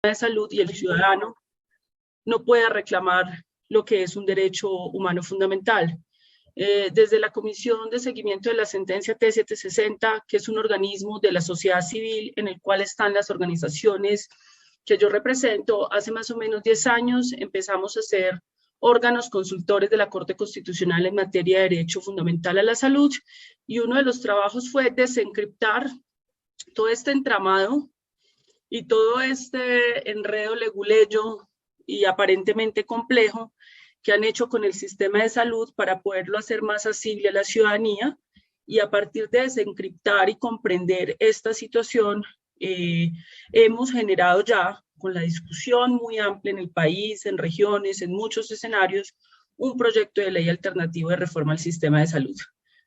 de salud y el ciudadano no pueda reclamar lo que es un derecho humano fundamental. Desde la Comisión de Seguimiento de la Sentencia T760, que es un organismo de la sociedad civil en el cual están las organizaciones que yo represento, hace más o menos 10 años empezamos a ser órganos consultores de la Corte Constitucional en materia de derecho fundamental a la salud, y uno de los trabajos fue desencriptar todo este entramado y todo este enredo leguleyo y aparentemente complejo que han hecho con el sistema de salud para poderlo hacer más accesible a la ciudadanía, y a partir de desencriptar y comprender esta situación, hemos generado ya, con la discusión muy amplia en el país, en regiones, en muchos escenarios, un proyecto de ley alternativo de reforma al sistema de salud.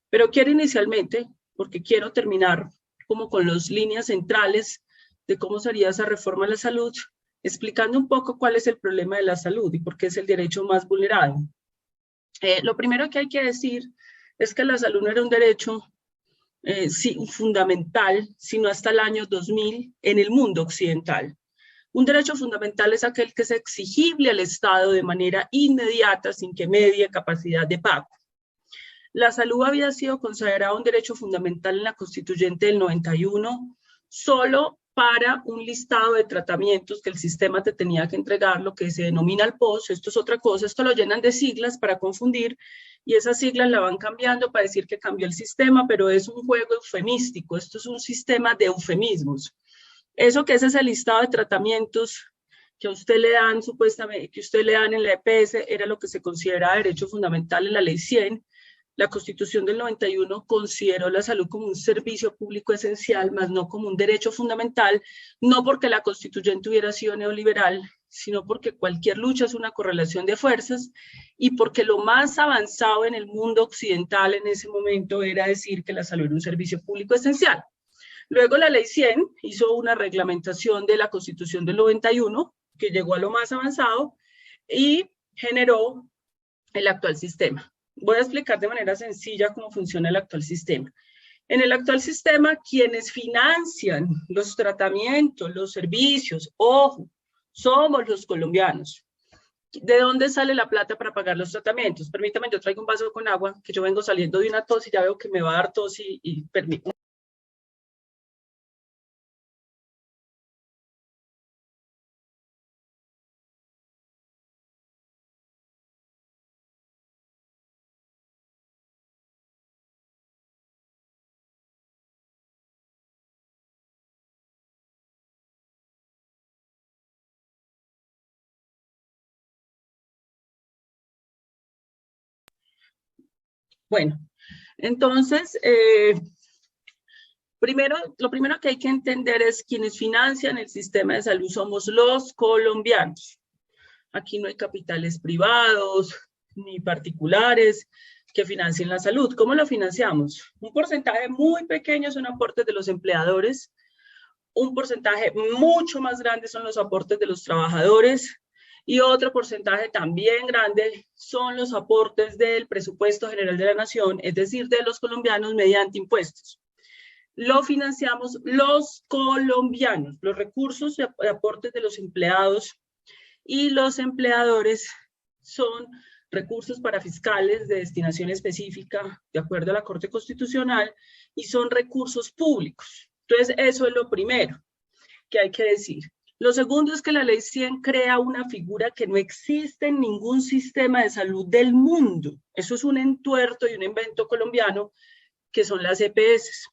Pero quiero inicialmente, porque quiero terminar como con las líneas centrales de cómo sería esa reforma a la salud, explicando un poco cuál es el problema de la salud y por qué es el derecho más vulnerado. Lo primero que hay que decir es que la salud no era un derecho fundamental, sino hasta el año 2000 en el mundo occidental. Un derecho fundamental es aquel que es exigible al Estado de manera inmediata, sin que medie capacidad de pago. La salud había sido considerada un derecho fundamental en la Constituyente del 91, solo para un listado de tratamientos que el sistema te tenía que entregar, lo que se denomina el POS. Esto es otra cosa, esto lo llenan de siglas para confundir, y esas siglas la van cambiando para decir que cambió el sistema, pero es un juego eufemístico, esto es un sistema de eufemismos. Eso que es ese listado de tratamientos que a usted le dan, supuestamente, que usted le dan en la EPS, era lo que se consideraba derecho fundamental en la Ley 100. La Constitución del 91 consideró la salud como un servicio público esencial, más no como un derecho fundamental, no porque la constituyente hubiera sido neoliberal, sino porque cualquier lucha es una correlación de fuerzas, y porque lo más avanzado en el mundo occidental en ese momento era decir que la salud era un servicio público esencial. Luego la Ley 100 hizo una reglamentación de la Constitución del 91, que llegó a lo más avanzado y generó el actual sistema. Voy a explicar de manera sencilla cómo funciona el actual sistema. En el actual sistema, quienes financian los tratamientos, los servicios, ojo, somos los colombianos. ¿De dónde sale la plata para pagar los tratamientos? Permítame, yo traigo un vaso con agua, que yo vengo saliendo de una tos y ya veo que me va a dar tos y permítame. Bueno, entonces, lo primero que hay que entender es quienes financian el sistema de salud somos los colombianos. Aquí no hay capitales privados ni particulares que financien la salud. ¿Cómo lo financiamos? Un porcentaje muy pequeño son aportes de los empleadores, un porcentaje mucho más grande son los aportes de los trabajadores, y otro porcentaje también grande son los aportes del presupuesto general de la nación, es decir, de los colombianos mediante impuestos. Lo financiamos los colombianos, los recursos de aportes de los empleados y los empleadores son recursos para fiscales de destinación específica, de acuerdo a la Corte Constitucional, y son recursos públicos. Entonces, eso es lo primero que hay que decir. Lo segundo es que la Ley 100 crea una figura que no existe en ningún sistema de salud del mundo. Eso es un entuerto y un invento colombiano, que son las EPS.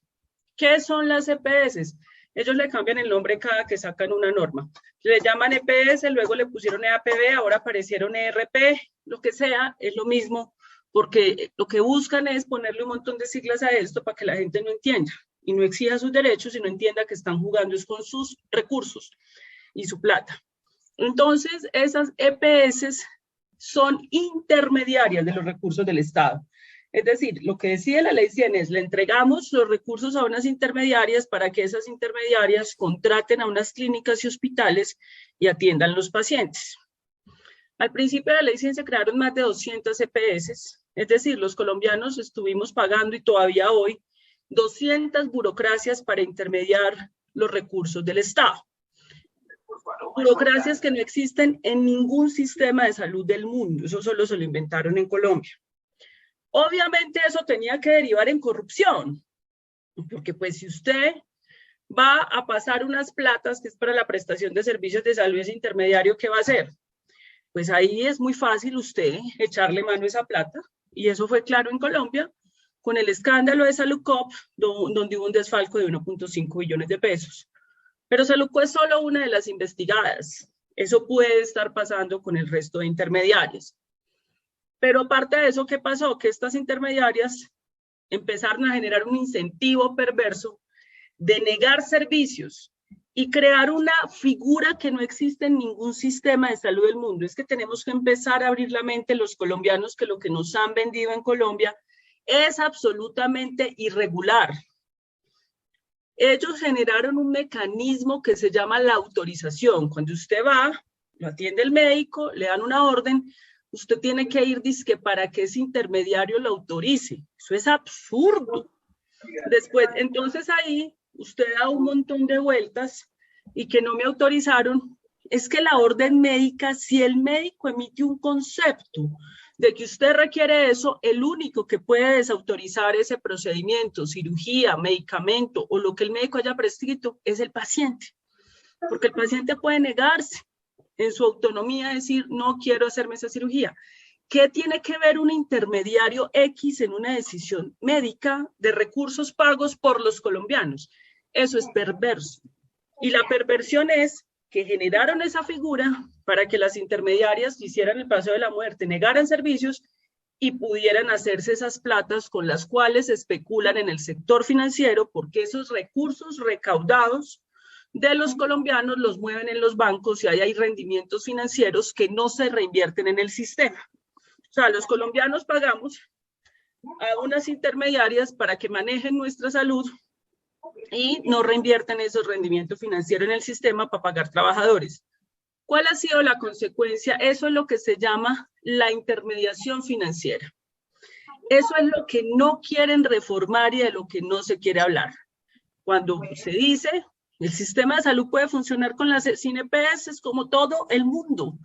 ¿Qué son las EPS? Ellos le cambian el nombre cada que sacan una norma. Le llaman EPS, luego le pusieron EAPB, ahora aparecieron ERP, lo que sea, es lo mismo, porque lo que buscan es ponerle un montón de siglas a esto para que la gente no entienda y no exija sus derechos y no entienda que están jugando con sus recursos y su plata. Entonces, esas EPS son intermediarias de los recursos del Estado. Es decir, lo que decide la Ley 100 es, le entregamos los recursos a unas intermediarias para que esas intermediarias contraten a unas clínicas y hospitales y atiendan los pacientes. Al principio de la Ley 100 se crearon más de 200 EPS, es decir, los colombianos estuvimos pagando, y todavía hoy, 200 burocracias para intermediar los recursos del Estado. Burocracias que no existen en ningún sistema de salud del mundo, eso solo se lo inventaron en Colombia. Obviamente eso tenía que derivar en corrupción, porque pues si usted va a pasar unas platas que es para la prestación de servicios de salud ese intermediario, ¿qué va a hacer? Pues ahí es muy fácil usted echarle mano a esa plata, y eso fue claro en Colombia, con el escándalo de Salucop, donde hubo un desfalco de 1.5 billones de pesos. Pero Salucop es solo una de las investigadas. Eso puede estar pasando con el resto de intermediarios. Pero aparte de eso, ¿qué pasó? Que estas intermediarias empezaron a generar un incentivo perverso de negar servicios y crear una figura que no existe en ningún sistema de salud del mundo. Es que tenemos que empezar a abrir la mente los colombianos, que lo que nos han vendido en Colombia es absolutamente irregular. Ellos generaron un mecanismo que se llama la autorización. Cuando usted va, lo atiende el médico, le dan una orden, usted tiene que ir dizque para que ese intermediario lo autorice. Eso es absurdo. Después, entonces ahí usted da un montón de vueltas y que no me autorizaron. Es que la orden médica, si el médico emite un concepto de que usted requiere eso, el único que puede desautorizar ese procedimiento, cirugía, medicamento o lo que el médico haya prescrito es el paciente, porque el paciente puede negarse en su autonomía, decir no quiero hacerme esa cirugía. ¿Qué tiene que ver un intermediario X en una decisión médica de recursos pagos por los colombianos? Eso es perverso. Y la perversión es que generaron esa figura para que las intermediarias hicieran el paseo de la muerte, negaran servicios y pudieran hacerse esas platas con las cuales especulan en el sector financiero, porque esos recursos recaudados de los colombianos los mueven en los bancos y ahí hay rendimientos financieros que no se reinvierten en el sistema. O sea, los colombianos pagamos a unas intermediarias para que manejen nuestra salud y no reinvierten esos rendimientos financieros en el sistema para pagar trabajadores. ¿Cuál ha sido la consecuencia? Eso es lo que se llama la intermediación financiera. Eso es lo que no quieren reformar y de lo que no se quiere hablar. Cuando se dice, el sistema de salud puede funcionar sin EPS como todo el mundo.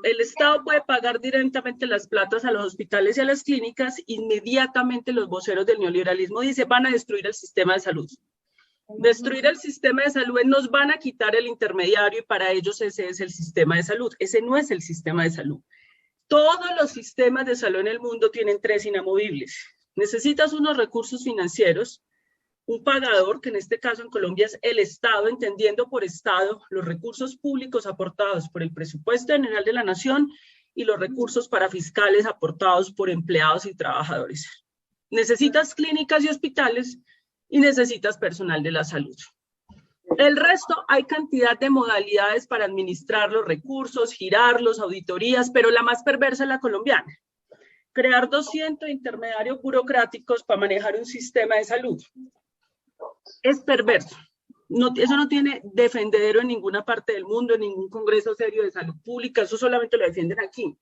El Estado puede pagar directamente las platas a los hospitales y a las clínicas, inmediatamente los voceros del neoliberalismo dicen, van a destruir el sistema de salud. Destruir el sistema de salud, nos van a quitar el intermediario y para ellos ese es el sistema de salud. Ese no es el sistema de salud. Todos los sistemas de salud en el mundo tienen tres inamovibles. Necesitas unos recursos financieros, un pagador, que en este caso en Colombia es el Estado, entendiendo por Estado los recursos públicos aportados por el presupuesto general de la nación y los recursos parafiscales aportados por empleados y trabajadores. Necesitas clínicas y hospitales y necesitas personal de la salud. El resto, hay cantidad de modalidades para administrar los recursos, girarlos, auditorías, pero la más perversa es la colombiana. Crear 200 intermediarios burocráticos para manejar un sistema de salud. Es perverso. No, eso no tiene defendedero en ninguna parte del mundo, en ningún congreso serio de salud pública, eso solamente lo defienden aquí.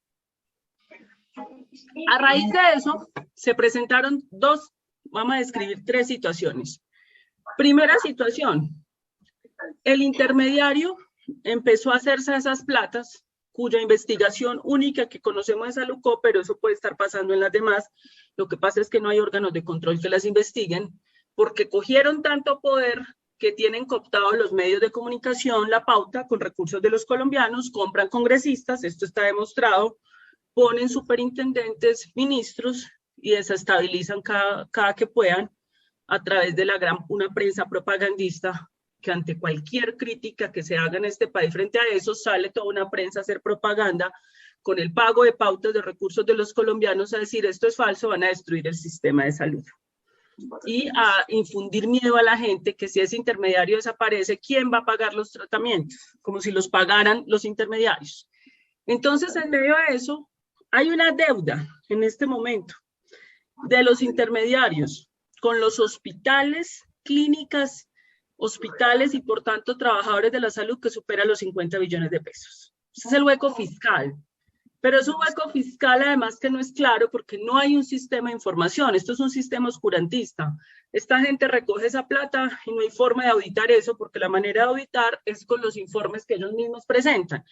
A raíz de eso, se presentaron vamos a describir tres situaciones. Primera situación, el intermediario empezó a hacerse esas platas, cuya investigación única que conocemos es Salucop, pero eso puede estar pasando en las demás. Lo que pasa es que no hay órganos de control que las investiguen, porque cogieron tanto poder que tienen cooptados los medios de comunicación, la pauta, con recursos de los colombianos, compran congresistas, esto está demostrado, ponen superintendentes, ministros, y desestabilizan cada que puedan a través de una prensa propagandista que ante cualquier crítica que se haga en este país frente a eso, sale toda una prensa a hacer propaganda con el pago de pautas de recursos de los colombianos a decir esto es falso, van a destruir el sistema de salud. Y a infundir miedo a la gente que si ese intermediario desaparece, ¿quién va a pagar los tratamientos? Como si los pagaran los intermediarios. Entonces, en medio de eso, hay una deuda en este momento de los intermediarios con los hospitales, clínicas, hospitales y por tanto trabajadores de la salud que supera los 50 billones de pesos. Ese es el hueco fiscal Pero es un hueco fiscal además que no es claro porque no hay un sistema de información. Esto es un sistema oscurantista. Esta gente recoge esa plata y no hay forma de auditar eso porque la manera de auditar es con los informes que ellos mismos presentan.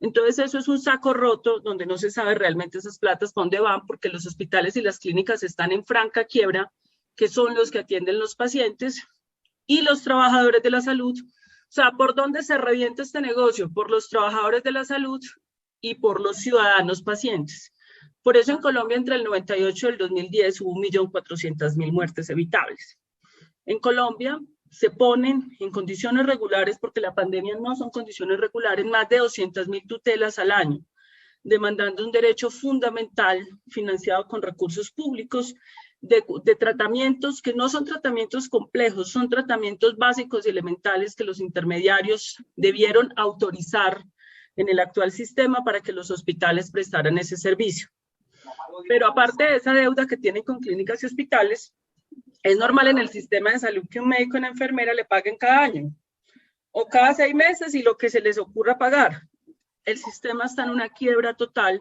Entonces eso es un saco roto donde no se sabe realmente esas platas para dónde van porque los hospitales y las clínicas están en franca quiebra, que son los que atienden los pacientes y los trabajadores de la salud. O sea, ¿por dónde se revienta este negocio? Por los trabajadores de la salud y por los ciudadanos pacientes. Por eso en Colombia entre el 98 y el 2010 hubo 1.400.000 muertes evitables. En Colombia se ponen en condiciones regulares, porque la pandemia no son condiciones regulares, más de 200.000 tutelas al año, demandando un derecho fundamental financiado con recursos públicos de tratamientos que no son tratamientos complejos, son tratamientos básicos y elementales que los intermediarios debieron autorizar en el actual sistema para que los hospitales prestaran ese servicio. Pero aparte de esa deuda que tienen con clínicas y hospitales, es normal en el sistema de salud que un médico y una enfermera le paguen cada año o cada 6 meses y lo que se les ocurra pagar. El sistema está en una quiebra total.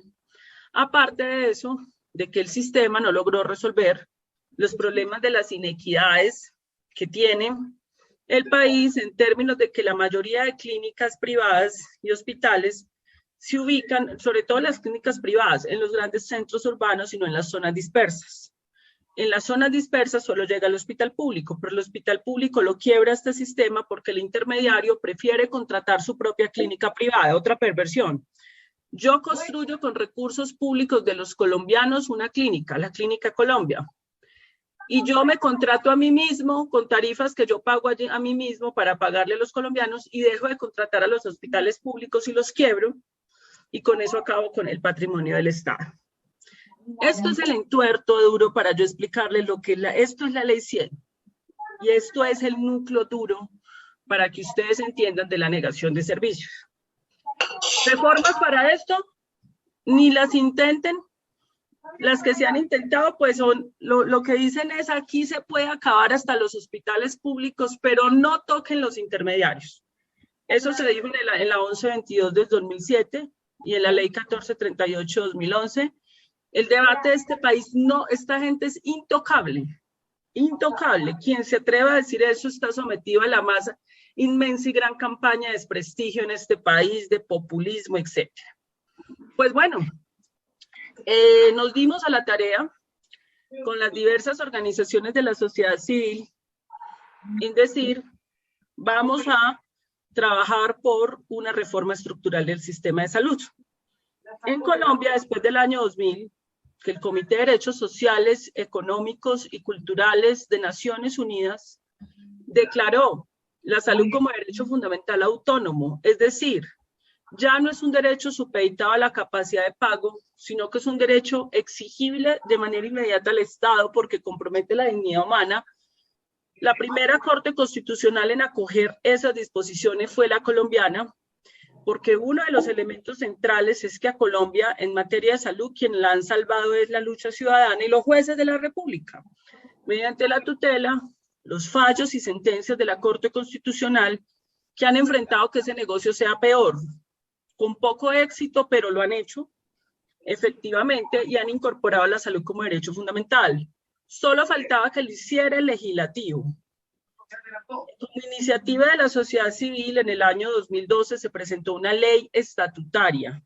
Aparte de eso, de que el sistema no logró resolver los problemas de las inequidades que tiene el país en términos de que la mayoría de clínicas privadas y hospitales se ubican, sobre todo las clínicas privadas, en los grandes centros urbanos y no en las zonas dispersas. En las zonas dispersas solo llega el hospital público, pero el hospital público lo quiebra este sistema porque el intermediario prefiere contratar su propia clínica privada, otra perversión. Yo construyo con recursos públicos de los colombianos una clínica, la Clínica Colombia. Y yo me contrato a mí mismo con tarifas que yo pago a mí mismo para pagarle a los colombianos y dejo de contratar a los hospitales públicos y los quiebro y con eso acabo con el patrimonio del Estado. Esto es el entuerto duro para yo explicarles lo que esto es la ley 100 y esto es el núcleo duro para que ustedes entiendan de la negación de servicios. Reformas para esto, ni las intenten. Las que se han intentado, pues son, lo que dicen es aquí se puede acabar hasta los hospitales públicos, pero no toquen los intermediarios. Eso se dijo en la 1122 del 2007 y en la ley 1438 de 2011. El debate de este país, no, esta gente es intocable, intocable. Quien se atreva a decir eso está sometido a la más inmensa y gran campaña de desprestigio en este país, de populismo, etc. Pues bueno, nos dimos a la tarea con las diversas organizaciones de la sociedad civil en decir, vamos a trabajar por una reforma estructural del sistema de salud. En Colombia, después del año 2000, que el Comité de Derechos Sociales, Económicos y Culturales de Naciones Unidas declaró la salud como derecho fundamental autónomo, es decir, ya no es un derecho supeditado a la capacidad de pago, sino que es un derecho exigible de manera inmediata al Estado porque compromete la dignidad humana. La primera Corte Constitucional en acoger esas disposiciones fue la colombiana, porque uno de los elementos centrales es que a Colombia en materia de salud quien la han salvado es la lucha ciudadana y los jueces de la República. Mediante la tutela, los fallos y sentencias de la Corte Constitucional que han enfrentado que ese negocio sea peor. Con poco éxito, pero lo han hecho, efectivamente, y han incorporado la salud como derecho fundamental. Solo faltaba que lo hiciera el legislativo. Como iniciativa de la sociedad civil, en el año 2012 se presentó una ley estatutaria.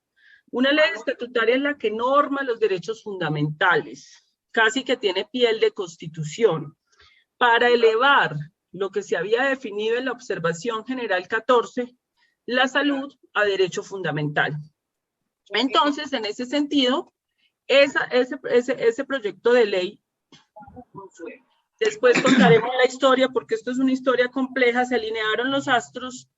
Una ley estatutaria es la que norma los derechos fundamentales, casi que tiene piel de constitución, para elevar lo que se había definido en la Observación General 14, la salud a derecho fundamental. Entonces, en ese sentido, ese proyecto de ley, después contaremos la historia, porque esto es una historia compleja, se alinearon los astros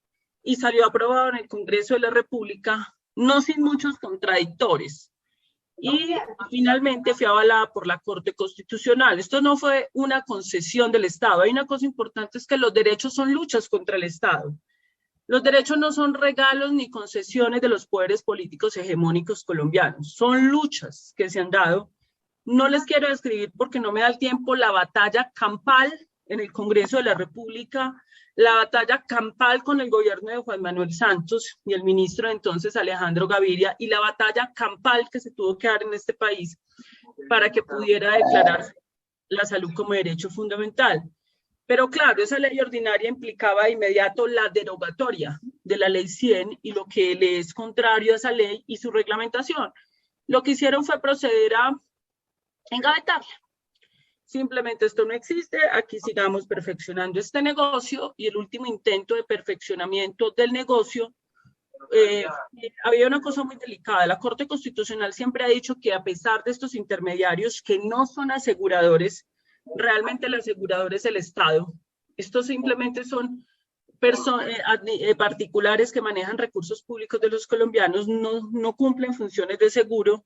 y salió aprobado en el Congreso de la República, no sin muchos contradictores. Y finalmente fue avalada por la Corte Constitucional. Esto no fue una concesión del Estado. Hay una cosa importante, es que los derechos son luchas contra el Estado. Los derechos no son regalos ni concesiones de los poderes políticos hegemónicos colombianos, son luchas que se han dado. No les quiero describir porque no me da el tiempo la batalla campal en el Congreso de la República, la batalla campal con el gobierno de Juan Manuel Santos y el ministro de entonces Alejandro Gaviria, y la batalla campal que se tuvo que dar en este país para que pudiera declararse la salud como derecho fundamental. Pero claro, esa ley ordinaria implicaba de inmediato la derogatoria de la ley 100 y lo que le es contrario a esa ley y su reglamentación. Lo que hicieron fue proceder a engavetarla. Simplemente esto no existe, aquí sigamos perfeccionando este negocio, y el último intento de perfeccionamiento del negocio, había una cosa muy delicada. La Corte Constitucional siempre ha dicho que a pesar de estos intermediarios que no son aseguradores, realmente el asegurador es el Estado. Estos simplemente son particulares que manejan recursos públicos de los colombianos, no cumplen funciones de seguro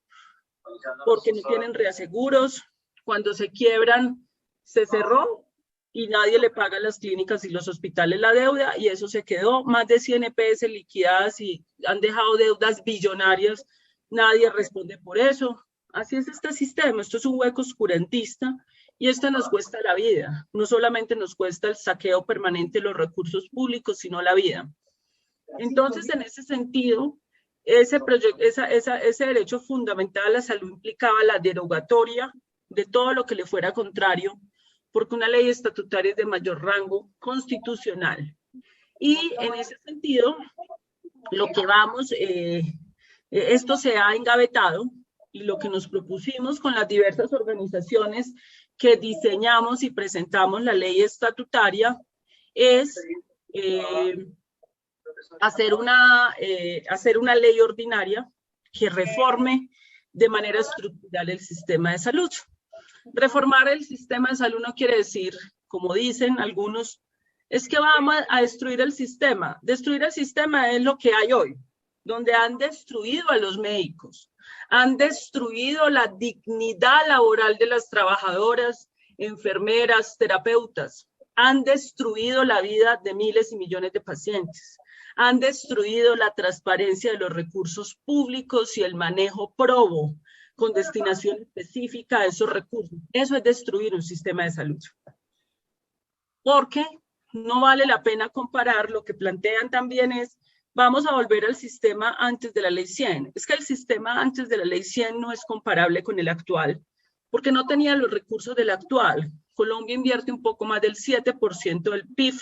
porque no tienen reaseguros. Cuando se quiebran, se cerró y nadie le paga a las clínicas y los hospitales la deuda, y eso se quedó. Más de 100 EPS liquidadas y han dejado deudas billonarias. Nadie responde por eso. Así es este sistema. Esto es un hueco oscurantista y esto nos cuesta la vida. No solamente nos cuesta el saqueo permanente de los recursos públicos, sino la vida. Entonces, en ese sentido, ese derecho fundamental a la salud implicaba la derogatoria de todo lo que le fuera contrario, porque una ley estatutaria es de mayor rango constitucional. Y en ese sentido, lo que esto se ha engavetado, y lo que nos propusimos con las diversas organizaciones que diseñamos y presentamos la ley estatutaria es hacer una ley ordinaria que reforme de manera estructural el sistema de salud. Reformar el sistema de salud no quiere decir, como dicen algunos, es que vamos a destruir el sistema. Destruir el sistema es lo que hay hoy, donde han destruido a los médicos, han destruido la dignidad laboral de las trabajadoras, enfermeras, terapeutas, han destruido la vida de miles y millones de pacientes, han destruido la transparencia de los recursos públicos y el manejo probo con destinación específica a esos recursos. Eso es destruir un sistema de salud. Porque no vale la pena comparar. Lo que plantean también es, vamos a volver al sistema antes de la ley 100. Es que el sistema antes de la ley 100 no es comparable con el actual, porque no tenía los recursos del actual. Colombia invierte un poco más del 7% del PIB,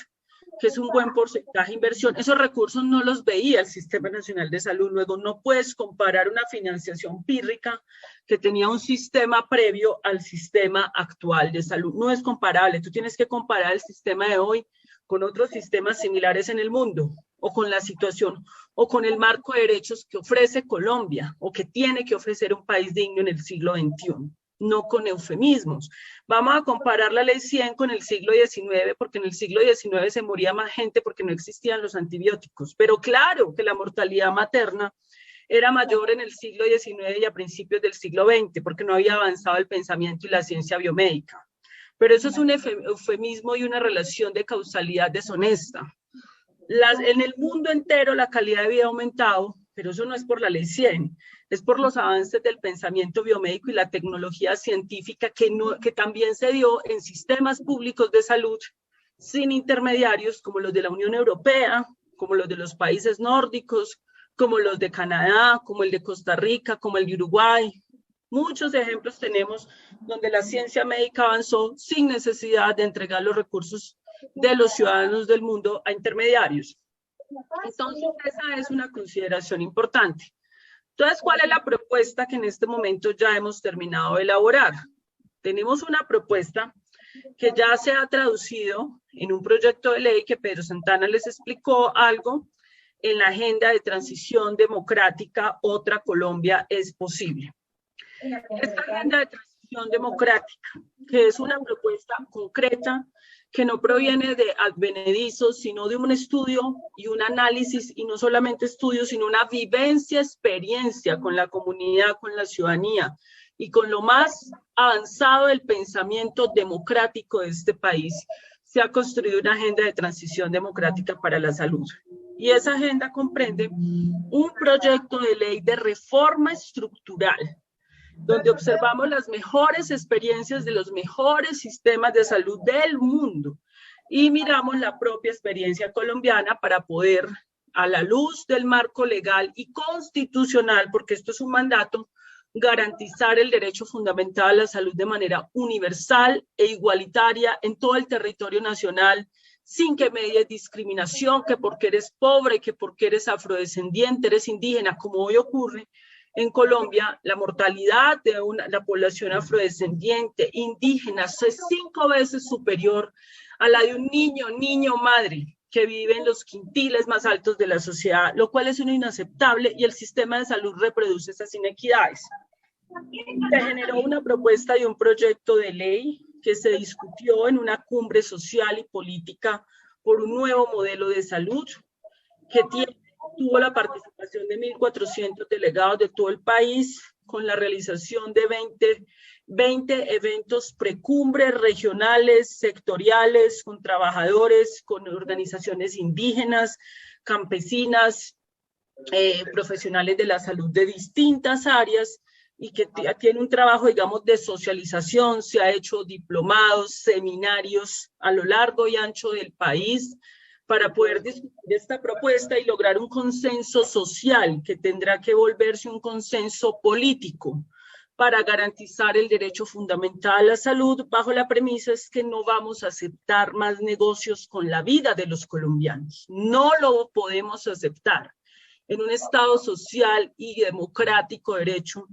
que es un buen porcentaje de inversión. Esos recursos no los veía el Sistema Nacional de Salud. Luego no puedes comparar una financiación pírrica que tenía un sistema previo al sistema actual de salud. No es comparable. Tú tienes que comparar el sistema de hoy con otros sistemas similares en el mundo, o con la situación, o con el marco de derechos que ofrece Colombia, o que tiene que ofrecer un país digno en el siglo XXI. No con eufemismos. Vamos a comparar la ley 100 con el siglo XIX, porque en el siglo XIX se moría más gente porque no existían los antibióticos. Pero claro que la mortalidad materna era mayor en el siglo XIX y a principios del siglo XX, porque no había avanzado el pensamiento y la ciencia biomédica. Pero eso es un eufemismo y una relación de causalidad deshonesta. En el mundo entero la calidad de vida ha aumentado, pero eso no es por la ley 100, es por los avances del pensamiento biomédico y la tecnología científica que también se dio en sistemas públicos de salud sin intermediarios, como los de la Unión Europea, como los de los países nórdicos, como los de Canadá, como el de Costa Rica, como el de Uruguay. Muchos ejemplos tenemos donde la ciencia médica avanzó sin necesidad de entregar los recursos de los ciudadanos del mundo a intermediarios. Entonces, esa es una consideración importante. Entonces, ¿cuál es la propuesta que en este momento ya hemos terminado de elaborar? Tenemos una propuesta que ya se ha traducido en un proyecto de ley que Pedro Santana les explicó algo en la Agenda de Transición Democrática, Otra Colombia es Posible. Esta Agenda de Transición Democrática, que es una propuesta concreta, que no proviene de advenedizos, sino de un estudio y un análisis, y no solamente estudio, sino una vivencia, experiencia con la comunidad, con la ciudadanía, y con lo más avanzado del pensamiento democrático de este país, se ha construido una agenda de transición democrática para la salud. Y esa agenda comprende un proyecto de ley de reforma estructural donde observamos las mejores experiencias de los mejores sistemas de salud del mundo y miramos la propia experiencia colombiana para poder, a la luz del marco legal y constitucional, porque esto es un mandato, garantizar el derecho fundamental a la salud de manera universal e igualitaria en todo el territorio nacional, sin que medie discriminación, que porque eres pobre, que porque eres afrodescendiente, eres indígena, como hoy ocurre en Colombia. La mortalidad de la población afrodescendiente, indígena, es 5 veces superior a la de un niño, madre, que vive en los quintiles más altos de la sociedad, lo cual es inaceptable y el sistema de salud reproduce esas inequidades. Se generó una propuesta de un proyecto de ley que se discutió en una cumbre social y política por un nuevo modelo de salud que tuvo la participación de 1.400 delegados de todo el país, con la realización de 20 eventos precumbres regionales, sectoriales, con trabajadores, con organizaciones indígenas, campesinas, profesionales de la salud de distintas áreas, y que tiene un trabajo, digamos, de socialización. Se ha hecho diplomados, seminarios a lo largo y ancho del país para poder discutir esta propuesta y lograr un consenso social que tendrá que volverse un consenso político para garantizar el derecho fundamental a la salud, bajo la premisa es que no vamos a aceptar más negocios con la vida de los colombianos. No lo podemos aceptar. En un Estado social y democrático de derecho,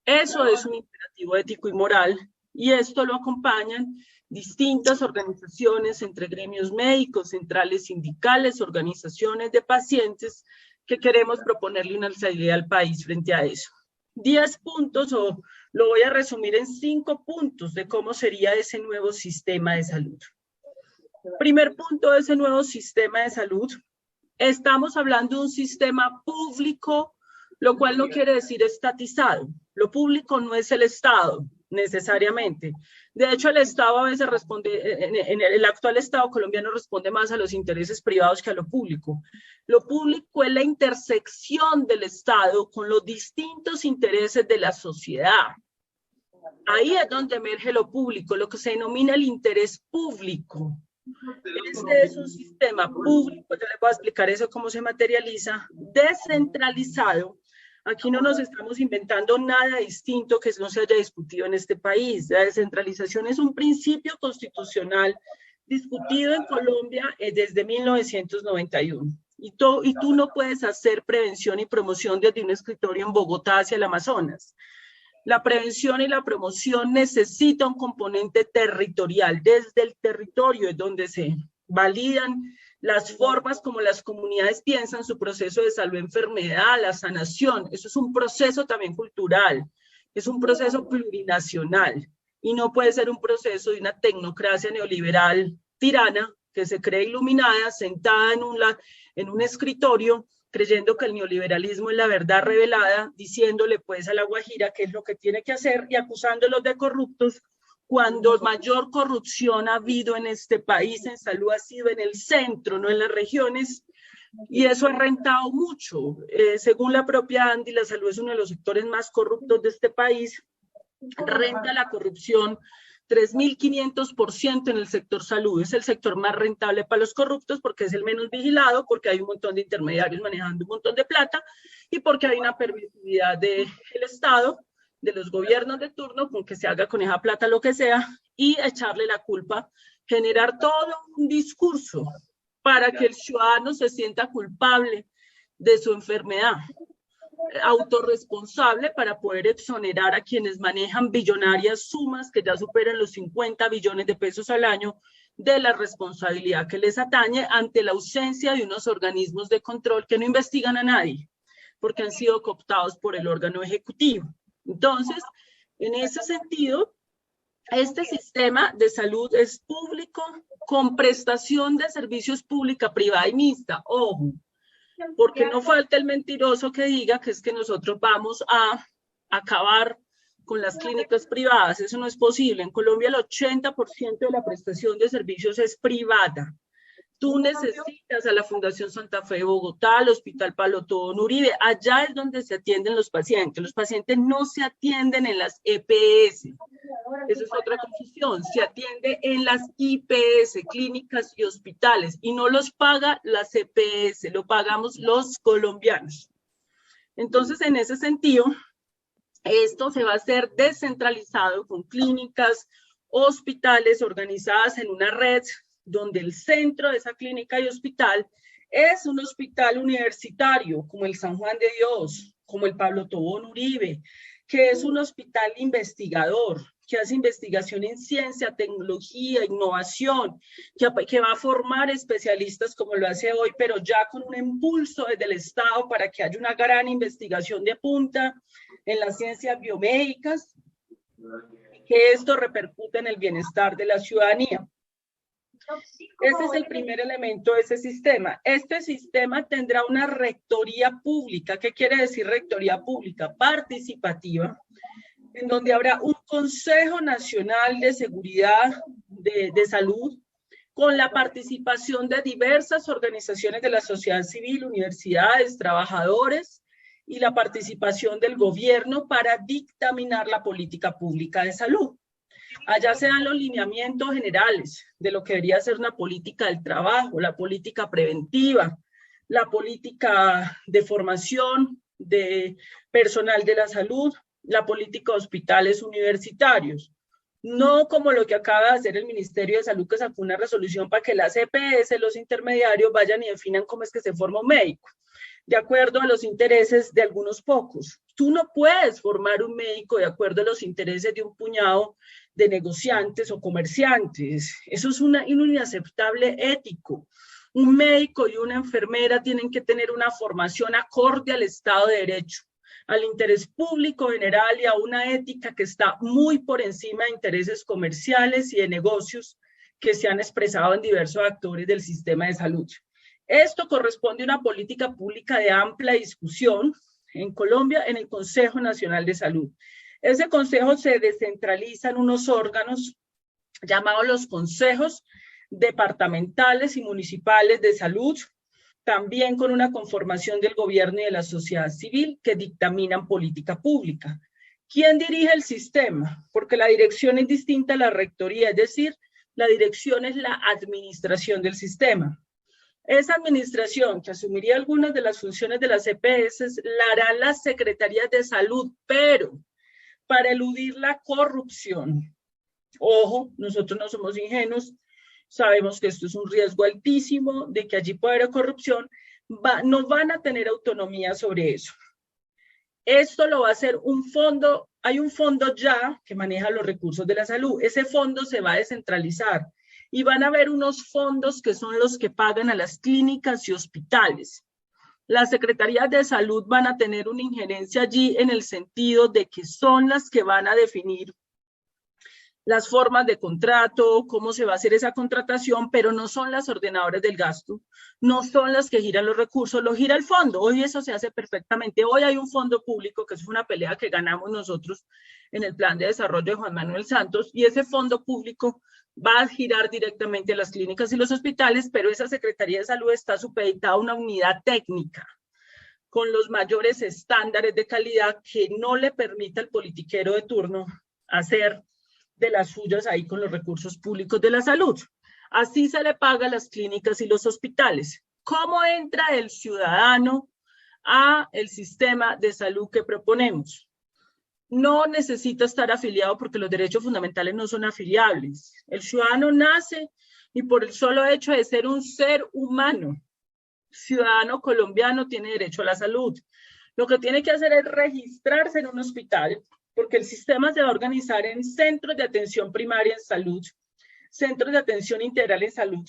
eso es un imperativo ético y moral, y esto lo acompañan distintas organizaciones entre gremios médicos, centrales sindicales, organizaciones de pacientes, que queremos proponerle una salida al país frente a eso. 10 puntos, o lo voy a resumir en 5 puntos de cómo sería ese nuevo sistema de salud. Primer punto de ese nuevo sistema de salud, estamos hablando de un sistema público, lo cual no quiere decir estatizado. Lo público no es el Estado, necesariamente. De hecho, el Estado a veces responde, en el actual Estado colombiano responde más a los intereses privados que a lo público. Lo público es la intersección del Estado con los distintos intereses de la sociedad. Ahí es donde emerge lo público, lo que se denomina el interés público. Este es un sistema público, ya les voy a explicar eso, cómo se materializa, descentralizado. Aquí no nos estamos inventando nada distinto que no se haya discutido en este país. La descentralización es un principio constitucional discutido en Colombia desde 1991. Y tú no puedes hacer prevención y promoción desde un escritorio en Bogotá hacia el Amazonas. La prevención y la promoción necesita un componente territorial. Desde el territorio es donde se validan las formas como las comunidades piensan su proceso de salud-enfermedad, la sanación. Eso es un proceso también cultural, es un proceso plurinacional y no puede ser un proceso de una tecnocracia neoliberal tirana que se cree iluminada, sentada en un escritorio, creyendo que el neoliberalismo es la verdad revelada, diciéndole pues a La Guajira qué es lo que tiene que hacer y acusándolos de corruptos, cuando mayor corrupción ha habido en este país en salud ha sido en el centro, no en las regiones, y eso ha rentado mucho. Según la propia Andy, la salud es uno de los sectores más corruptos de este país, renta la corrupción 3.500% en el sector salud. Es el sector más rentable para los corruptos porque es el menos vigilado, porque hay un montón de intermediarios manejando un montón de plata y porque hay una permisividad del Estado, de los gobiernos de turno, con que se haga con esa plata lo que sea y echarle la culpa, generar todo un discurso para que el ciudadano se sienta culpable de su enfermedad, autorresponsable para poder exonerar a quienes manejan billonarias sumas que ya superan los 50 billones de pesos al año de la responsabilidad que les atañe ante la ausencia de unos organismos de control que no investigan a nadie, porque han sido cooptados por el órgano ejecutivo. Entonces, en ese sentido, este sistema de salud es público con prestación de servicios pública, privada y mixta. Ojo, porque no falta el mentiroso que diga que es que nosotros vamos a acabar con las clínicas privadas. Eso no es posible. En Colombia el 80% de la prestación de servicios es privada. Tú necesitas a la Fundación Santa Fe de Bogotá, al Hospital Pablo Tobón Uribe. Allá es donde se atienden los pacientes. Los pacientes no se atienden en las EPS. Eso es otra confusión. Se atiende en las IPS, clínicas y hospitales, y no los paga las EPS, lo pagamos los colombianos. Entonces, en ese sentido, esto se va a hacer descentralizado con clínicas, hospitales organizadas en una red donde el centro de esa clínica y hospital es un hospital universitario, como el San Juan de Dios, como el Pablo Tobón Uribe, que es un hospital investigador, que hace investigación en ciencia, tecnología, innovación, que va a formar especialistas como lo hace hoy, pero ya con un impulso desde el Estado para que haya una gran investigación de punta en las ciencias biomédicas, que esto repercute en el bienestar de la ciudadanía. Ese es el primer elemento de ese sistema. Este sistema tendrá una rectoría pública. ¿Qué quiere decir rectoría pública? Participativa, en donde habrá un Consejo Nacional de Seguridad de Salud, con la participación de diversas organizaciones de la sociedad civil, universidades, trabajadores, y la participación del gobierno para dictaminar la política pública de salud. Allá se dan los lineamientos generales de lo que debería ser una política del trabajo, la política preventiva, la política de formación de personal de la salud, la política de hospitales universitarios. No como lo que acaba de hacer el Ministerio de Salud, que sacó una resolución para que las EPS, los intermediarios, vayan y definan cómo es que se forma un médico, de acuerdo a los intereses de algunos pocos. Tú no puedes formar un médico de acuerdo a los intereses de un puñado de negociantes o comerciantes. Eso es un inaceptable ético. Un médico y una enfermera tienen que tener una formación acorde al Estado de Derecho, al interés público general y a una ética que está muy por encima de intereses comerciales y de negocios que se han expresado en diversos actores del sistema de salud. Esto corresponde a una política pública de amplia discusión en Colombia en el Consejo Nacional de Salud. Ese consejo se descentraliza en unos órganos llamados los consejos departamentales y municipales de salud, también con una conformación del gobierno y de la sociedad civil que dictaminan política pública. ¿Quién dirige el sistema? Porque la dirección es distinta a la rectoría, es decir, la dirección es la administración del sistema. Esa administración, que asumiría algunas de las funciones de las EPS, la harán las secretarías de salud, pero para eludir la corrupción. Ojo, nosotros no somos ingenuos, sabemos que esto es un riesgo altísimo de que allí pueda haber corrupción, no van a tener autonomía sobre eso. Esto lo va a hacer un fondo, hay un fondo ya que maneja los recursos de la salud, ese fondo se va a descentralizar y van a haber unos fondos que son los que pagan a las clínicas y hospitales. Las secretarías de salud van a tener una injerencia allí en el sentido de que son las que van a definir las formas de contrato, cómo se va a hacer esa contratación, pero no son las ordenadoras del gasto, no son las que giran los recursos, lo gira el fondo. Hoy eso se hace perfectamente. Hoy hay un fondo público, que es una pelea que ganamos nosotros en el plan de desarrollo de Juan Manuel Santos, y ese fondo público va a girar directamente a las clínicas y los hospitales, pero esa Secretaría de Salud está supeditada a una unidad técnica con los mayores estándares de calidad que no le permita al politiquero de turno hacer de las suyas ahí con los recursos públicos de la salud. Así se le paga a las clínicas y los hospitales. ¿Cómo entra el ciudadano a el sistema de salud que proponemos? No necesita estar afiliado porque los derechos fundamentales no son afiliables. El ciudadano nace y por el solo hecho de ser un ser humano, ciudadano colombiano, tiene derecho a la salud. Lo que tiene que hacer es registrarse en un hospital, porque el sistema se va a organizar en centros de atención primaria en salud, centros de atención integral en salud.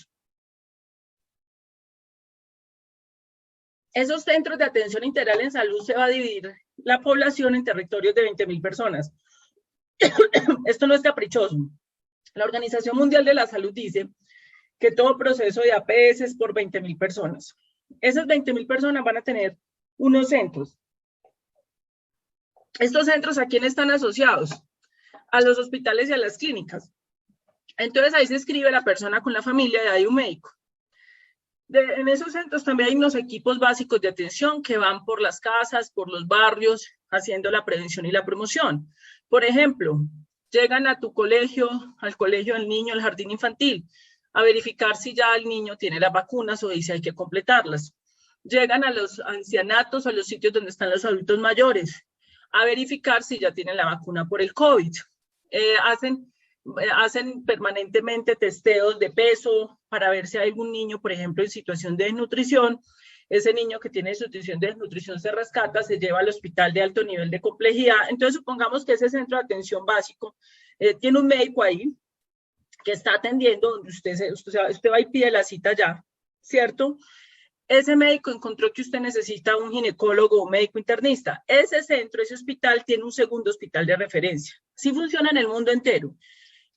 Esos centros de atención integral en salud se va a dividir la población en territorios de 20.000 personas. Esto no es caprichoso. La Organización Mundial de la Salud dice que todo proceso de APS es por 20.000 personas. Esas 20.000 personas van a tener unos centros. Estos centros, ¿a quién están asociados? A los hospitales y a las clínicas. Entonces ahí se escribe la persona con la familia y hay un médico. En esos centros también hay unos equipos básicos de atención que van por las casas, por los barrios, haciendo la prevención y la promoción. Por ejemplo, llegan a tu colegio, al colegio del niño, al jardín infantil, a verificar si ya el niño tiene las vacunas o si hay que completarlas. Llegan a los ancianatos, a los sitios donde están los adultos mayores, a verificar si ya tienen la vacuna por el COVID. Hacen permanentemente testeos de peso para ver si hay algún niño, por ejemplo, en situación de desnutrición. Ese niño que tiene situación de desnutrición se rescata, se lleva al hospital de alto nivel de complejidad. Entonces, supongamos que ese centro de atención básico tiene un médico ahí que está atendiendo, donde usted va y pide la cita ya, ¿cierto? Ese médico encontró que usted necesita un ginecólogo o un médico internista. Ese centro, ese hospital, tiene un segundo hospital de referencia. Sí funciona en el mundo entero.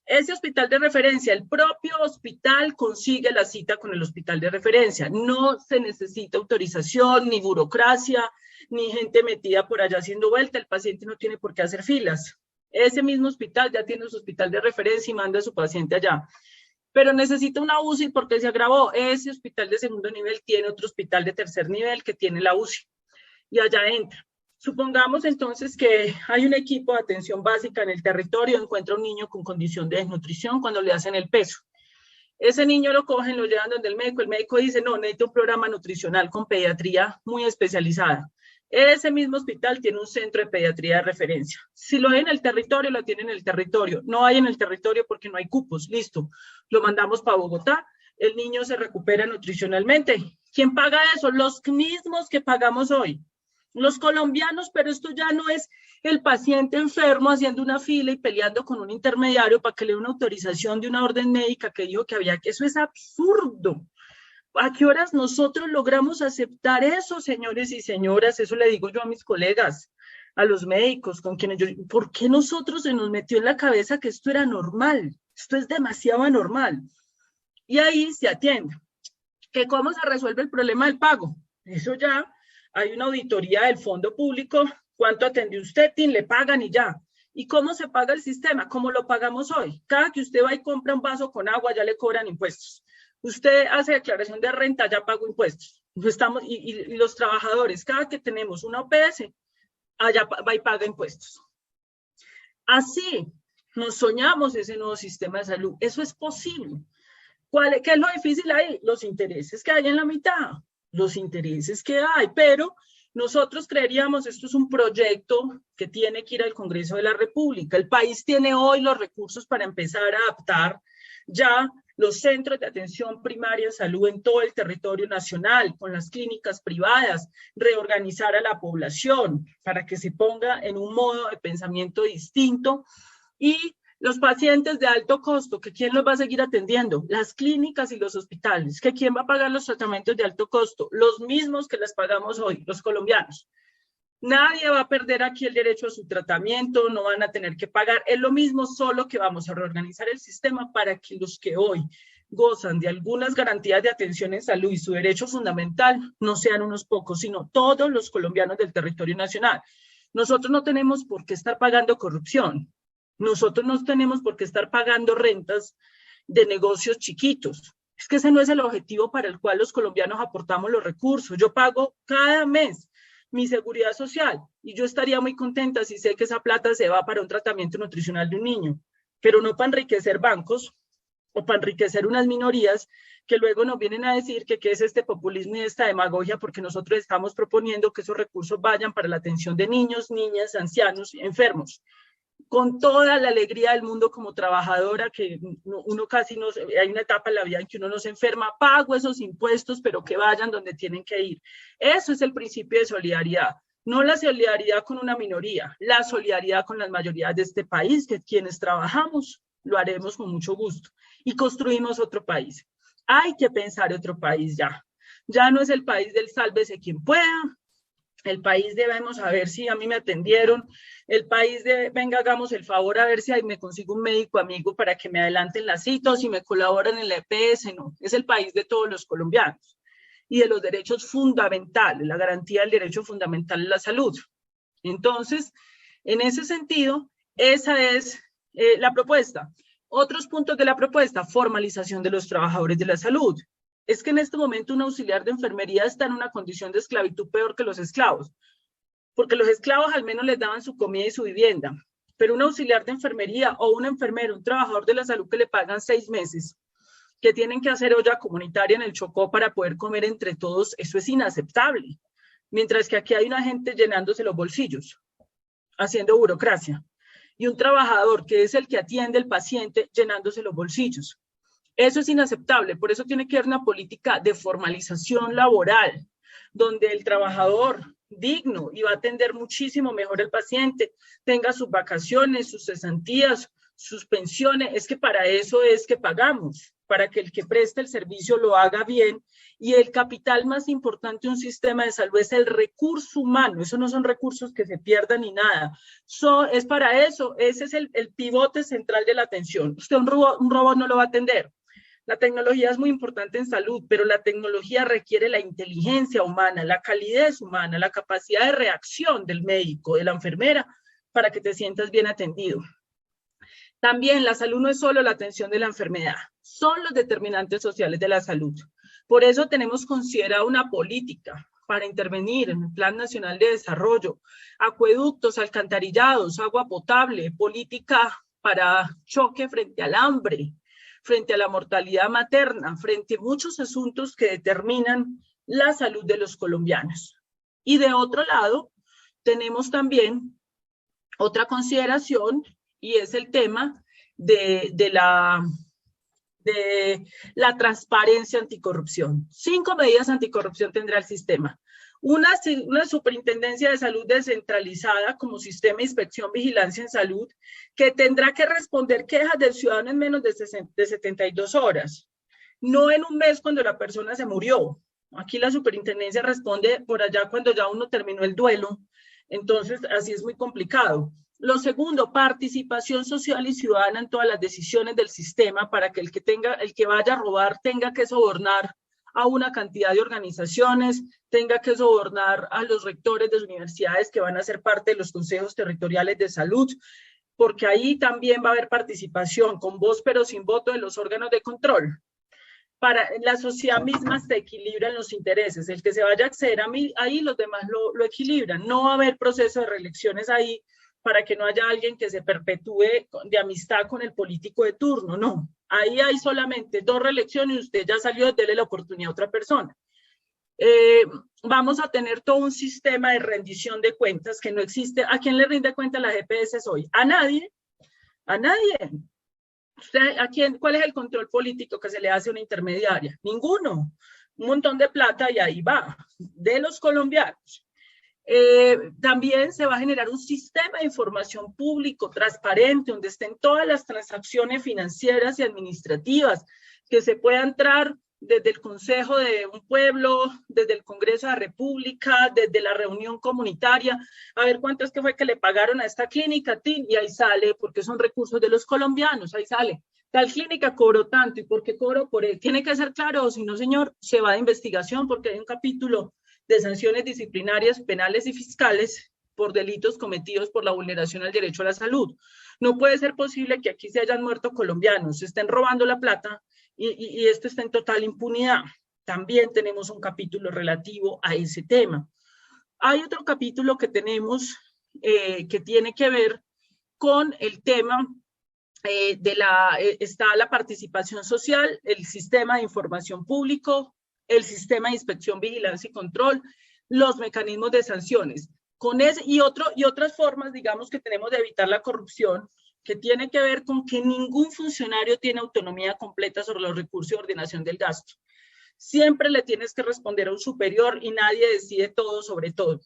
Ese hospital de referencia, el propio hospital consigue la cita con el hospital de referencia. No se necesita autorización, ni burocracia, ni gente metida por allá haciendo vuelta. El paciente no tiene por qué hacer filas. Ese mismo hospital ya tiene su hospital de referencia y manda a su paciente allá. Pero necesita una UCI porque se agravó. Ese hospital de segundo nivel tiene otro hospital de tercer nivel que tiene la UCI. Y allá entra. Supongamos entonces que hay un equipo de atención básica en el territorio, encuentra un niño con condición de desnutrición cuando le hacen el peso. Ese niño lo cogen, lo llevan donde el médico dice, no, necesito un programa nutricional con pediatría muy especializada. Ese mismo hospital tiene un centro de pediatría de referencia. Si lo hay en el territorio, lo tiene en el territorio. No hay en el territorio porque no hay cupos, listo. Lo mandamos para Bogotá, el niño se recupera nutricionalmente. ¿Quién paga eso? Los mismos que pagamos hoy. Los colombianos, pero esto ya no es el paciente enfermo haciendo una fila y peleando con un intermediario para que le dé una autorización de una orden médica que dijo que había que, eso es absurdo. ¿A qué horas nosotros logramos aceptar eso, señores y señoras? Eso le digo yo a mis colegas, a los médicos con quienes yo, ¿por qué nosotros se nos metió en la cabeza que esto era normal? Esto es demasiado anormal. Y ahí se atiende. ¿Que cómo se resuelve el problema del pago? Eso ya... Hay una auditoría del fondo público, ¿cuánto atendió usted? Le pagan y ya. ¿Y cómo se paga el sistema? ¿Cómo lo pagamos hoy? Cada que usted va y compra un vaso con agua, ya le cobran impuestos. Usted hace declaración de renta, ya pagó impuestos. Y los trabajadores, cada que tenemos una OPS, allá va y paga impuestos. Así nos soñamos ese nuevo sistema de salud. Eso es posible. ¿Qué es lo difícil ahí? Los intereses que hay en la mitad. Los intereses que hay, pero nosotros creeríamos esto es un proyecto que tiene que ir al Congreso de la República. El país tiene hoy los recursos para empezar a adaptar ya los centros de atención primaria en salud en todo el territorio nacional, con las clínicas privadas, reorganizar a la población para que se ponga en un modo de pensamiento distinto y los pacientes de alto costo, ¿que quién los va a seguir atendiendo? Las clínicas y los hospitales. ¿Que quién va a pagar los tratamientos de alto costo? Los mismos que las pagamos hoy, los colombianos. Nadie va a perder aquí el derecho a su tratamiento, no van a tener que pagar. Es lo mismo, solo que vamos a reorganizar el sistema para que los que hoy gozan de algunas garantías de atención en salud y su derecho fundamental no sean unos pocos, sino todos los colombianos del territorio nacional. Nosotros no tenemos por qué estar pagando corrupción. Nosotros no tenemos por qué estar pagando rentas de negocios chiquitos. Es que ese no es el objetivo para el cual los colombianos aportamos los recursos. Yo pago cada mes mi seguridad social y yo estaría muy contenta si sé que esa plata se va para un tratamiento nutricional de un niño, pero no para enriquecer bancos o para enriquecer unas minorías que luego nos vienen a decir que qué es este populismo y esta demagogia, porque nosotros estamos proponiendo que esos recursos vayan para la atención de niños, niñas, ancianos y enfermos. Con toda la alegría del mundo como trabajadora, que uno casi no, hay una etapa en la vida en que uno no se enferma, pago esos impuestos, pero que vayan donde tienen que ir. Eso es el principio de solidaridad, no la solidaridad con una minoría, la solidaridad con las mayorías de este país, que quienes trabajamos lo haremos con mucho gusto y construimos otro país. Hay que pensar otro país ya. Ya no es el país del sálvese quien pueda, el país debemos a ver si a mí me atendieron, el país de venga, hagamos el favor a ver si me consigo un médico amigo para que me adelanten la cita o si me colaboran en la EPS, no, es el país de todos los colombianos y de los derechos fundamentales, la garantía del derecho fundamental a la salud. Entonces, en ese sentido, esa es la propuesta. Otros puntos de la propuesta, formalización de los trabajadores de la salud. Es que en este momento un auxiliar de enfermería está en una condición de esclavitud peor que los esclavos, porque los esclavos al menos les daban su comida y su vivienda, pero un auxiliar de enfermería o un enfermero, un trabajador de la salud que le pagan 6 meses, que tienen que hacer olla comunitaria en el Chocó para poder comer entre todos, eso es inaceptable. Mientras que aquí hay una gente llenándose los bolsillos, haciendo burocracia, y un trabajador que es el que atiende al paciente llenándose los bolsillos. Eso es inaceptable, por eso tiene que haber una política de formalización laboral, donde el trabajador digno y va a atender muchísimo mejor al paciente, tenga sus vacaciones, sus cesantías, sus pensiones. Es que para eso es que pagamos, para que el que preste el servicio lo haga bien. Y el capital más importante de un sistema de salud es el recurso humano. Eso no son recursos que se pierdan ni nada. Es para eso, ese es el pivote central de la atención. Usted un robot no lo va a atender. La tecnología es muy importante en salud, pero la tecnología requiere la inteligencia humana, la calidez humana, la capacidad de reacción del médico, de la enfermera, para que te sientas bien atendido. También la salud no es solo la atención de la enfermedad, son los determinantes sociales de la salud. Por eso tenemos considerado una política para intervenir en el Plan Nacional de Desarrollo, acueductos, alcantarillados, agua potable, política para choque frente al hambre, frente a la mortalidad materna, frente a muchos asuntos que determinan la salud de los colombianos. Y de otro lado, tenemos también otra consideración y es el tema de la transparencia anticorrupción. 5 medidas anticorrupción tendrá el sistema. Una superintendencia de salud descentralizada como sistema de inspección, vigilancia en salud, que tendrá que responder quejas del ciudadano en menos de 72 horas, no en un mes cuando la persona se murió. Aquí la superintendencia responde por allá cuando ya uno terminó el duelo, entonces así es muy complicado. Lo segundo, participación social y ciudadana en todas las decisiones del sistema para que el que vaya a robar tenga que sobornar a una cantidad de organizaciones, tenga que sobornar a los rectores de universidades que van a ser parte de los consejos territoriales de salud, porque ahí también va a haber participación con voz pero sin voto de los órganos de control. Para la sociedad misma se equilibran los intereses, el que se vaya a acceder ahí, los demás lo equilibran, no va a haber proceso de reelecciones ahí para que no haya alguien que se perpetúe de amistad con el político de turno, no. Ahí hay solamente 2 reelecciones y usted ya salió, déle la oportunidad a otra persona. Vamos a tener todo un sistema de rendición de cuentas que no existe. ¿A quién le rinde cuenta la GPS hoy? A nadie. A nadie. ¿Cuál es el control político que se le hace a una intermediaria? Ninguno. Un montón de plata y ahí va, de los colombianos. También se va a generar un sistema de información público, transparente, donde estén todas las transacciones financieras y administrativas, que se pueda entrar desde el Consejo de un pueblo, desde el Congreso de la República, desde la reunión comunitaria, a ver cuánto es que fue que le pagaron a esta clínica, y ahí sale, porque son recursos de los colombianos, ahí sale. Tal clínica cobró tanto, ¿y por qué cobró? Por él. Tiene que ser claro, o si no, señor, se va de investigación, porque hay un capítulo de sanciones disciplinarias, penales y fiscales por delitos cometidos por la vulneración al derecho a la salud. No puede ser posible que aquí se hayan muerto colombianos, se estén robando la plata y esto está en total impunidad. También tenemos un capítulo relativo a ese tema. Hay otro capítulo que tenemos que tiene que ver con el tema está la participación social, el sistema de información público, el sistema de inspección, vigilancia y control, los mecanismos de sanciones. Con ese y otras formas, digamos, que tenemos de evitar la corrupción, que tiene que ver con que ningún funcionario tiene autonomía completa sobre los recursos de ordenación del gasto. Siempre le tienes que responder a un superior y nadie decide todo sobre todo.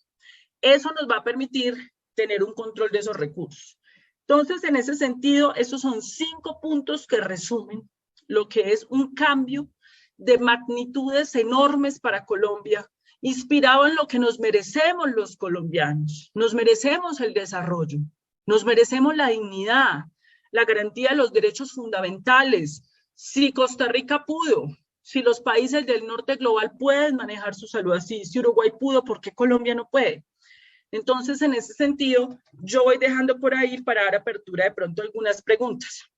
Eso nos va a permitir tener un control de esos recursos. Entonces, en ese sentido, esos son 5 puntos que resumen lo que es un cambio de magnitudes enormes para Colombia, inspirado en lo que nos merecemos los colombianos. Nos merecemos el desarrollo, nos merecemos la dignidad, la garantía de los derechos fundamentales. Si Costa Rica pudo, si los países del norte global pueden manejar su salud así, si Uruguay pudo, ¿por qué Colombia no puede? Entonces, en ese sentido, yo voy dejando por ahí para dar apertura de pronto a algunas preguntas.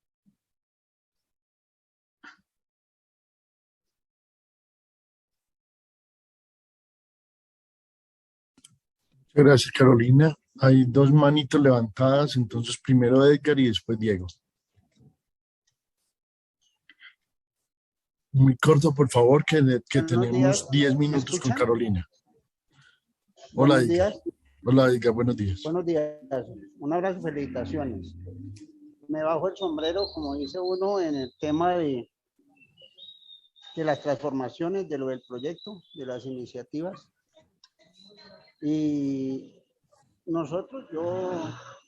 Gracias, Carolina. Hay dos manitos levantadas, entonces primero Edgar y después Diego. Muy corto, por favor, que Buenos tenemos días, 10 ¿me minutos con escuchan? Carolina. Hola, Buenos Edgar. días, Hola, Edgar, buenos días. buenos días. Un abrazo, felicitaciones. Me bajo el sombrero, como dice uno, en el tema de las transformaciones, de lo del proyecto, de las iniciativas. Y nosotros, yo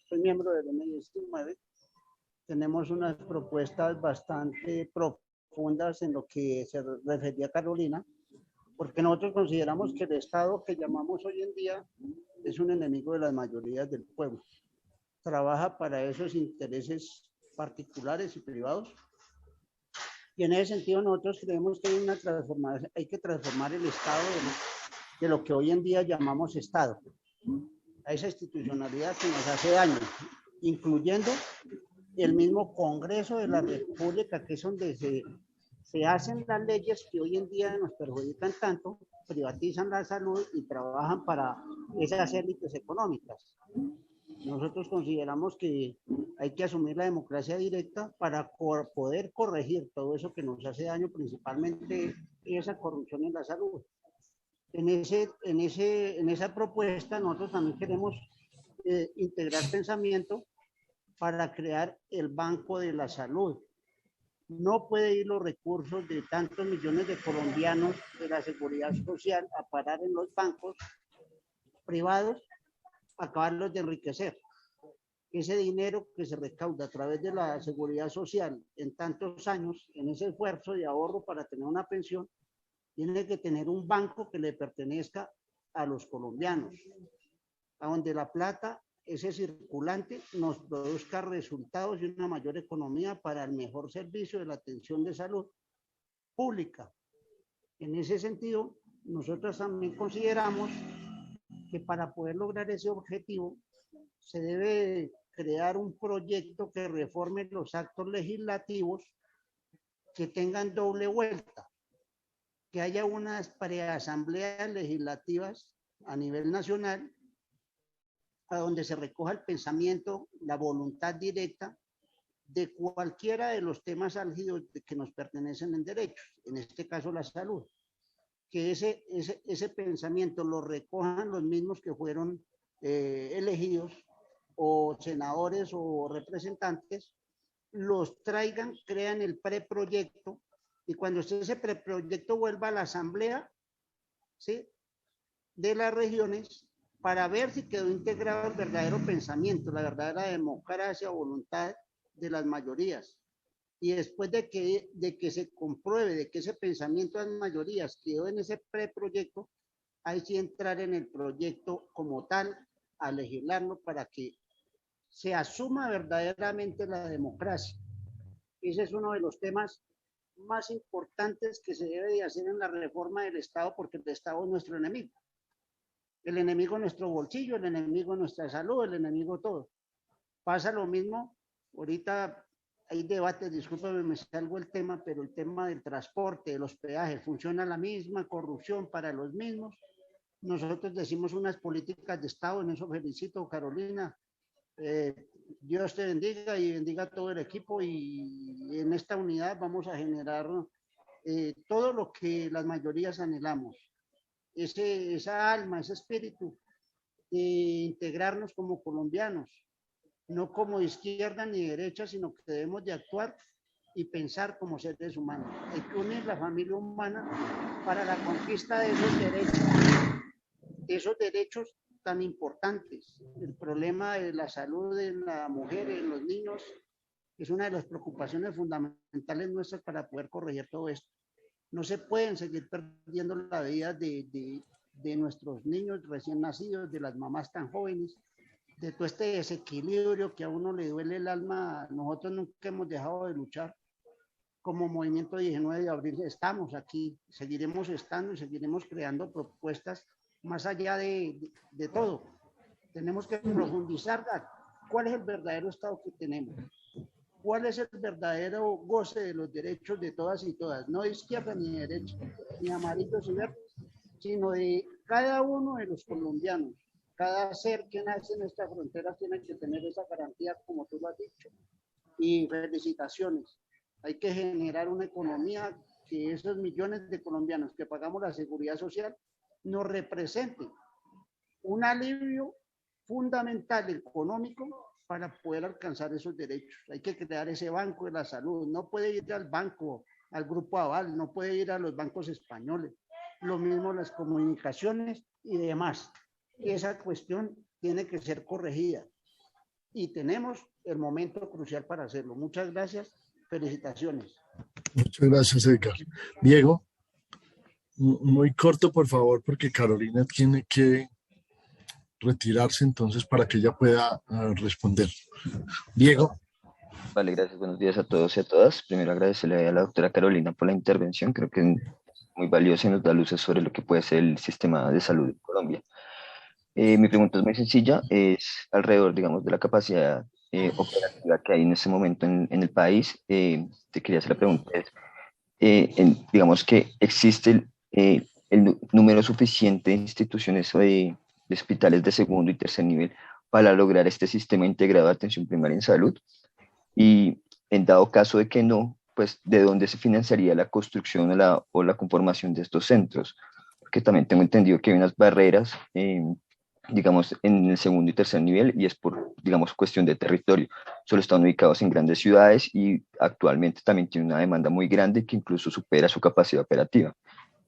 soy miembro del M19, tenemos unas propuestas bastante profundas en lo que se refería a Carolina, porque nosotros consideramos que el Estado que llamamos hoy en día es un enemigo de las mayorías del pueblo. Trabaja para esos intereses particulares y privados. Y en ese sentido nosotros creemos que hay que transformar el Estado de lo que hoy en día llamamos Estado, a esa institucionalidad que nos hace daño, incluyendo el mismo Congreso de la República, que es donde se hacen las leyes que hoy en día nos perjudican tanto, privatizan la salud y trabajan para esas élites económicas. Nosotros consideramos que hay que asumir la democracia directa para poder corregir todo eso que nos hace daño, principalmente esa corrupción en la salud. En esa propuesta nosotros también queremos integrar pensamiento para crear el Banco de la Salud. No puede ir los recursos de tantos millones de colombianos de la seguridad social a parar en los bancos privados, acabarlos de enriquecer. Ese dinero que se recauda a través de la seguridad social en tantos años, en ese esfuerzo de ahorro para tener una pensión, tiene que tener un banco que le pertenezca a los colombianos, a donde la plata, ese circulante, nos produzca resultados y una mayor economía para el mejor servicio de la atención de salud pública. En ese sentido, nosotros también consideramos que para poder lograr ese objetivo se debe crear un proyecto que reforme los actos legislativos que tengan doble vuelta, que haya unas preasambleas legislativas a nivel nacional a donde se recoja el pensamiento, la voluntad directa de cualquiera de los temas álgidos que nos pertenecen en derechos, en este caso la salud. Que ese pensamiento lo recojan los mismos que fueron elegidos, o senadores o representantes, los traigan, crean el preproyecto, y cuando ese preproyecto vuelva a la asamblea, ¿sí?, de las regiones, para ver si quedó integrado el verdadero pensamiento, la verdadera democracia o voluntad de las mayorías. Y después de que se compruebe de que ese pensamiento de las mayorías quedó en ese preproyecto, hay que entrar en el proyecto como tal, a legislarlo para que se asuma verdaderamente la democracia. Ese es uno de los temas más importantes que se debe de hacer en la reforma del Estado, porque el Estado es nuestro enemigo. El enemigo es nuestro bolsillo, el enemigo es nuestra salud, el enemigo todo. Pasa lo mismo, ahorita hay debates, discúlpame, me salgo el tema, pero el tema del transporte, de los peajes, funciona la misma corrupción para los mismos. Nosotros decimos unas políticas de Estado, en eso felicito, Carolina. Dios te bendiga y bendiga a todo el equipo, y en esta unidad vamos a generar todo lo que las mayorías anhelamos. Esa alma, ese espíritu de integrarnos como colombianos, no como izquierda ni derecha, sino que debemos de actuar y pensar como seres humanos. Hay que unir la familia humana para la conquista de esos derechos tan importantes. El problema de la salud en la mujer, en los niños, es una de las preocupaciones fundamentales nuestras para poder corregir todo esto. No se pueden seguir perdiendo la vida de nuestros niños recién nacidos, de las mamás tan jóvenes, de todo este desequilibrio que a uno le duele el alma. Nosotros nunca hemos dejado de luchar. Como Movimiento 19 de Abril estamos aquí, seguiremos estando y seguiremos creando propuestas más allá de todo. Tenemos que profundizar cuál es el verdadero Estado que tenemos, cuál es el verdadero goce de los derechos de todas y todas, no de izquierda ni de derecha, ni amarillos y verdes, sino de cada uno de los colombianos. cada ser que nace en esta frontera tiene que tener esa garantía, como tú lo has dicho. Y felicitaciones. Hay que generar una economía que esos millones de colombianos que pagamos la seguridad social nos representen un alivio fundamental económico para poder alcanzar esos derechos. Hay que crear ese banco de la salud. No puede ir al banco, al grupo Aval, no puede ir a los bancos españoles. Lo mismo las comunicaciones y demás. Esa cuestión tiene que ser corregida. Y tenemos el momento crucial para hacerlo. Muchas gracias. Felicitaciones. Muchas gracias, Edgar. Diego, muy corto, por favor, porque Carolina tiene que retirarse, entonces, para que ella pueda responder. Diego. Vale, gracias. Buenos días a todos y a todas. Primero agradecerle a la doctora Carolina por la intervención. Creo que es muy valiosa y nos da luces sobre lo que puede ser el sistema de salud en Colombia. Mi pregunta es muy sencilla, es alrededor, digamos, de la capacidad operativa que hay en este momento en el país. Te quería hacer la pregunta, digamos que existe el número suficiente de instituciones de hospitales de segundo y tercer nivel para lograr este sistema integrado de atención primaria en salud, y en dado caso de que no, pues de dónde se financiaría la construcción o la conformación de estos centros, porque también tengo entendido que hay unas barreras, digamos, en el segundo y tercer nivel, y es por, digamos, cuestión de territorio. Solo están ubicados en grandes ciudades y actualmente también tiene una demanda muy grande que incluso supera su capacidad operativa.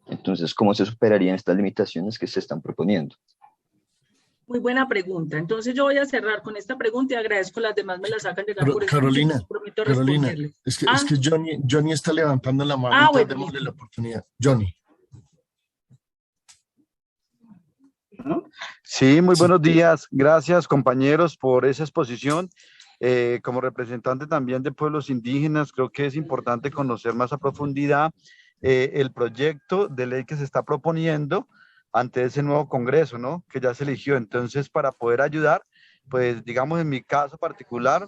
Entonces, ¿cómo se superarían estas limitaciones que se están proponiendo? Muy buena pregunta. Entonces yo voy a cerrar con esta pregunta y agradezco las demás me las hagan llegar por eso. Carolina, Prometo Carolina, responderles. es que Johnny está levantando la mano, entonces bueno, démosle la oportunidad. Johnny. Sí, muy buenos días. Gracias, compañeros, por esa exposición. Como representante también de pueblos indígenas, creo que es importante conocer más a profundidad el proyecto de ley que se está proponiendo ante ese nuevo Congreso, ¿no? Que ya se eligió. Entonces, para poder ayudar, pues, digamos, en mi caso particular,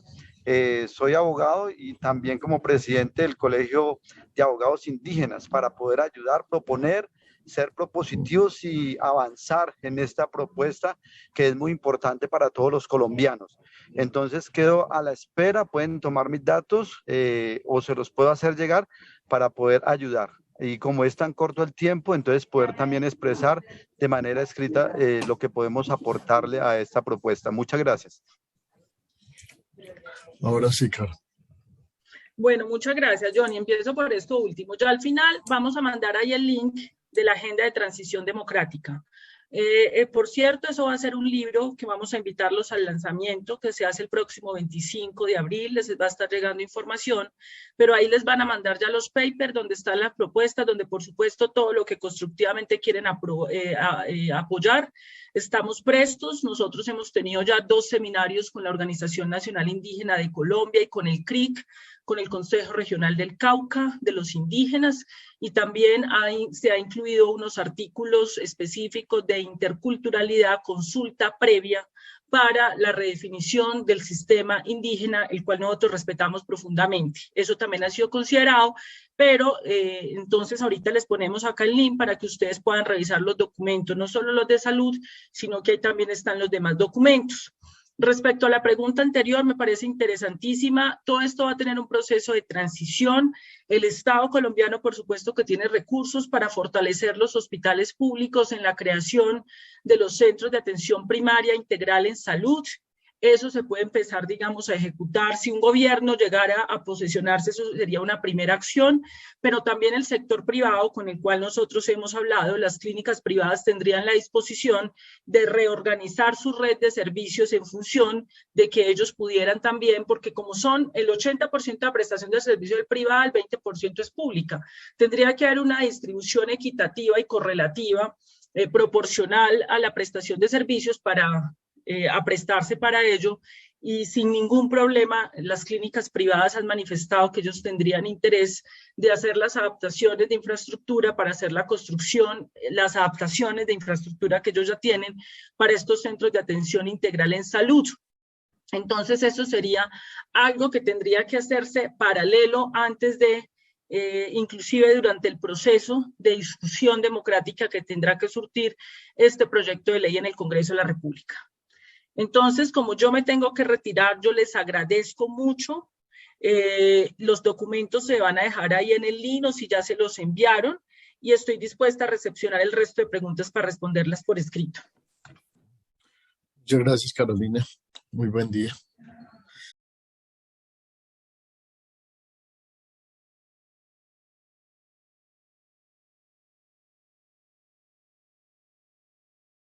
soy abogado y también como presidente del Colegio de Abogados Indígenas, para poder ayudar, proponer, ser propositivos y avanzar en esta propuesta que es muy importante para todos los colombianos. Entonces quedo a la espera, pueden tomar mis datos o se los puedo hacer llegar para poder ayudar. Y como es tan corto el tiempo, entonces poder también expresar de manera escrita lo que podemos aportarle a esta propuesta. Muchas gracias. Ahora sí, Caro. Bueno, muchas gracias, Johnny. Empiezo por esto último. Ya al final vamos a mandar ahí el link de la Agenda de Transición Democrática. Por cierto, eso va a ser un libro que vamos a invitarlos al lanzamiento, que se hace el próximo 25 de abril, les va a estar llegando información, pero ahí les van a mandar ya los papers donde están las propuestas, donde por supuesto todo lo que constructivamente quieren apoyar. Estamos prestos, nosotros hemos tenido ya 2 seminarios con la Organización Nacional Indígena de Colombia y con el CRIC, con el Consejo Regional del Cauca, de los indígenas, y también se ha incluido unos artículos específicos de interculturalidad, consulta previa para la redefinición del sistema indígena, el cual nosotros respetamos profundamente. Eso también ha sido considerado, pero entonces ahorita les ponemos acá el link para que ustedes puedan revisar los documentos, no solo los de salud, sino que ahí también están los demás documentos. Respecto a la pregunta anterior, me parece interesantísima. Todo esto va a tener un proceso de transición. El Estado colombiano, por supuesto, que tiene recursos para fortalecer los hospitales públicos en la creación de los centros de atención primaria integral en salud. Eso se puede empezar, digamos, a ejecutar. Si un gobierno llegara a posesionarse, eso sería una primera acción, pero también el sector privado, con el cual nosotros hemos hablado, las clínicas privadas tendrían la disposición de reorganizar su red de servicios en función de que ellos pudieran también, porque como son el 80% de la prestación de servicio del privado, el 20% es pública. Tendría que haber una distribución equitativa y correlativa, proporcional a la prestación de servicios para a prestarse para ello, y sin ningún problema las clínicas privadas han manifestado que ellos tendrían interés de hacer las adaptaciones de infraestructura para hacer la construcción, las adaptaciones de infraestructura que ellos ya tienen para estos centros de atención integral en salud. Entonces eso sería algo que tendría que hacerse paralelo antes de inclusive durante el proceso de discusión democrática que tendrá que surtir este proyecto de ley en el Congreso de la República. Entonces, como yo me tengo que retirar, yo les agradezco mucho. Los documentos se van a dejar ahí en el lino si ya se los enviaron, y estoy dispuesta a recepcionar el resto de preguntas para responderlas por escrito. Muchas gracias, Carolina. Muy buen día.